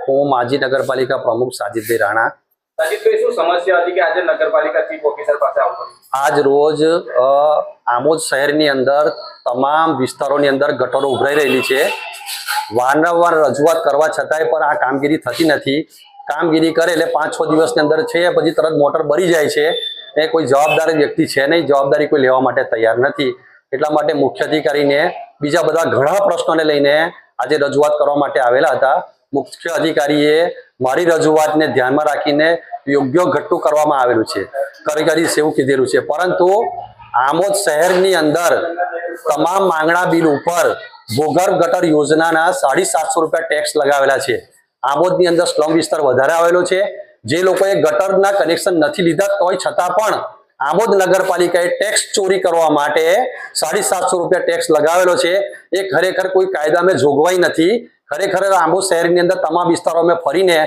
હું માજી નગરપાલિકા પ્રમુખ સાજિદભાઈ રાણા। સાજિદભાઈ, શું સમસ્યા હતી કે આજે નગરપાલિકા ચીફ ઓફિસર પાસે આવતો? આજ રોજ આમોદ શહેરની અંદર તમામ વિસ્તારોની અંદર ગટરો ઉભરાઈ રહેલી છે। વારંવાર રજૂઆત કરવા છતાંય પણ આ કામગીરી થતી નથી। કામગીરી કરે એટલે 5-6 દિવસની અંદર છે પછી તરત મોટર ભરી જાય છે। એ કોઈ જવાબદાર વ્યક્તિ છે નહીં, જવાબદારી કોઈ લેવા માટે તૈયાર નથી। એટલા માટે મુખ્ય અધિકારીને બીજા બધા ઘણા પ્રશ્નોને લઈને આજે રજૂઆત કરવા માટે આવેલા હતા। મુખ્ય અધિકારીએ મારી રજૂઆતને ધ્યાનમાં રાખીને યોગ્ય ઘટતું કરવામાં આવેલું છે, કરી એવું કીધેલું છે। પરંતુ આમોદ શહેરની અંદર તમામ માંગણા બિલ ઉપર ભૂગર્ભ ગટર યોજનાના 750 રૂપિયા ટેક્સ લગાવેલા છે। આમોદની અંદર સ્લમ વિસ્તાર વધારે આવેલો છે। જે લોકોએ ગટરના કનેક્શન નથી લીધા તોય છતાં પણ આમોદ નગરપાલિકાએ ટેક્સ ચોરી કરવા માટે 750 રૂપિયા ટેક્સ લગાવેલો છે। એ ખરેખર કોઈ કાયદામાં જોગવાઈ નથી। ખરેખર આમોદ શહેરની અંદર તમામ વિસ્તારોમાં ફરીને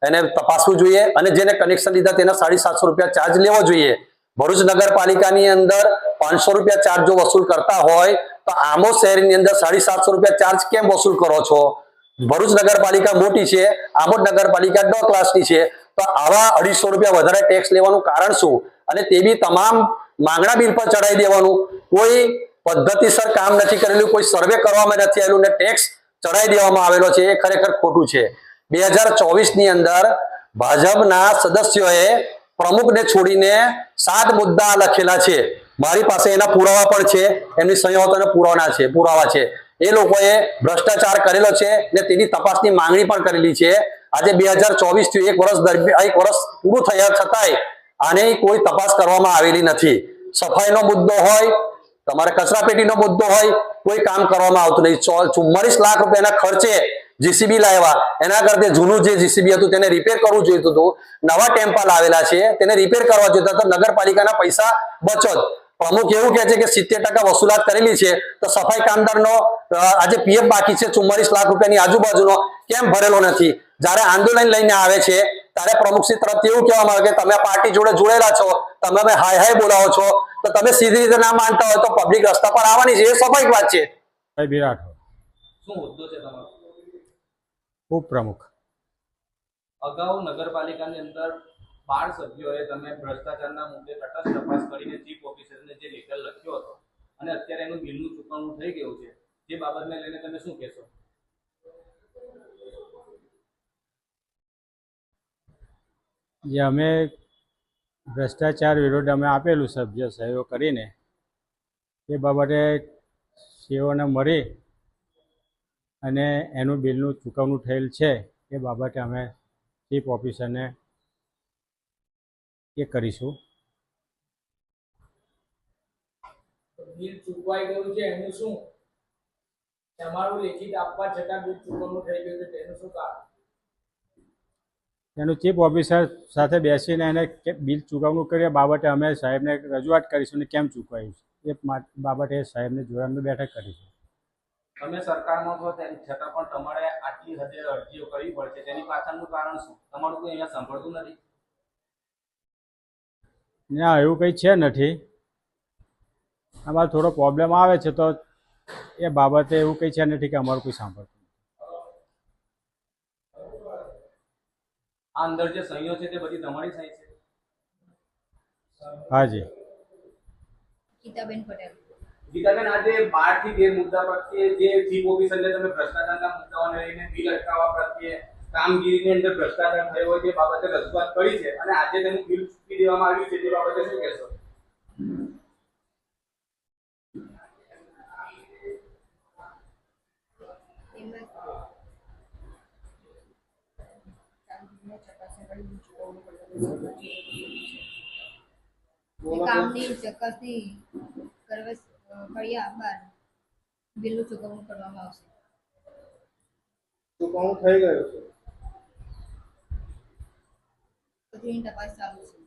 એને તપાસવું જોઈએ અને જેને કનેક્શન લીધા તેના 750 રૂપિયા ચાર્જ લેવો જોઈએ। ભરૂચ નગરપાલિકાની અંદર 500 રૂપિયા ચાર્જ જો વસૂલ કરતા હોય તો આમોદ શહેરની અંદર 750 રૂપિયા ચાર્જ કેમ વસૂલ કરો છો? ભરૂચ નગરપાલિકા મોટી છે, આમોદ નગરપાલિકા 2 ક્લાસની છે, તો આવા 250 રૂપિયા વધારે ટેક્સ લેવાનું કારણ શું? અને તે બી તમામ માંગણા બિલ પર ચડાવી દેવાનું। કોઈ પદ્ધતિસર કામ નથી કરેલું, કોઈ સર્વે કરવામાં નથી આવેલું ને ટેક્સ ચડાવી દેવામાં આવેલો છે। એ ખરેખર ખોટું છે। 2024 ની અંદર ભાજપના સદસ્યોએ પ્રમુખને છોડીને 7 મુદ્દા લખેલા છે। મારી પાસે એના પુરાવા પણ છે, એમની સહીઓના પુરાવા છે। એ લોકોએ ભ્રષ્ટાચાર કરેલો છે ને તેની તપાસની માંગણી પણ કરેલી છે। આજે 2024 થી 1 વર્ષ પૂરું થયા છતાંય આની કોઈ તપાસ કરવામાં આવેલી નથી। સફાઈનો મુદ્દો હોય, તમારે કચરાપેટીનો મુદ્દો હોય, કોઈ કામ કરવામાં આવતું નહીં। 44 લાખ રૂપિયાના ખર્ચે જીસીબી લાવ્યા, એના કરતા જૂનું જે જીસીબી હતું તેને રિપેર કરવું જોઈતું હતું। નવા ટેમ્પા લાવેલા છે, તેને રિપેર કરવા જોઈતા હતા। નગરપાલિકાના પૈસા બચત। પ્રમુખ એવું કહે છે કે 70% વસૂલાત કરેલી છે, તો સફાઈ કામદારનો આજે પીએફ બાકી છે 44 લાખ રૂપિયાની આજુબાજુનો, કેમ ભરેલો નથી? જ્યારે આંદોલન લઈને આવે છે ત્યારે પ્રમુખશ્રી તરફથી એવું કહેવામાં આવે કે તમે પાર્ટી જોડે જોડેલા છો, તમે હાય હાય બોલાવો છો, તો તમે સીધી રીતે ના માનતા હોય તો પબ્લિક રસ્તા પર આવવાની છે। એ સ્વાભાવિક વાત છે। શું મુદ્દો છે તમારો? ઉપપ્રમુખ અગાઉ નગરપાલિકાની અંદર 12 સભ્યોએ તમે ભ્રષ્ટાચારના મુદ્દે તટસ્થ તપાસ કરીને ચીફ ઓફિસરને જે લેટર લખ્યો હતો અને અત્યારે એનું બિલનું ચૂકવણું થઈ ગયું છે, જે બાબતને લઈને તમે શું કહેશો? જે અમે ભ્રષ્ટાચાર વિરુદ્ધ અમે આપેલું સભ્ય સહયોગ કરીને એ બાબતે સીઓને મળી અને એનું બિલનું ચૂકવણું થયેલ છે એ બાબતે અમે ચીફ ઓફિસરને એ કરીશું। બિલ ચૂકવાઈ ગયું છે એનું શું? તમારું લેખિત આપવા છતાં બિલ ચૂકવણું થઈ ગયું છે તેનું શું કારણ? એનું ચીફ ઓફિસર સાથે બેસીને એને બિલ ચૂકવણું કર્યા બાબતે અમે સાહેબને રજૂઆત કરીશું ને કેમ ચૂકવાયું છે એ બાબતે સાહેબને જોડે અમે બેઠક કરીશું। તમે સરકારમાં છો તેમ છતાં પણ તમારે આટલી હદે અરજીઓ કરવી પડશે, તેની પાછળનું કારણ શું? તમારું કોઈ અહીંયા સાંભળતું નથી? ના, એવું કંઈ છે નથી। અમારે થોડો પ્રોબ્લેમ આવે છે તો એ બાબતે એવું કંઈ છે નથી કે અમારું કોઈ સાંભળતું। આ અંદર જે સહીઓ છે તે બધી તમારી સહી છે? હાજી। ગીતાબેન પટેલ। ગીતાબેન, આજે 12 થી 13 મુદ્દા પ્રત્યે જે ચીફ ઓફિસરને તમે ભ્રષ્ટાચારના મુદ્દાઓને લઈને બિલ અટકાવવા પ્રત્યે કામગીરીની અંદર ભ્રષ્ટાચાર થયો હોય તે બાબતે રજૂઆત કરી છે અને આજે તેનું બિલ ચૂકવી દેવામાં આવ્યું છે, તે બાબતે શું કહેશો? કામની ચકાસણી કર્યા બાદ બિલનું ચૂકવણું કરવામાં આવશે। ચૂકવણું થઈ ગયું છે પછી તપાસ ચાલુ છે।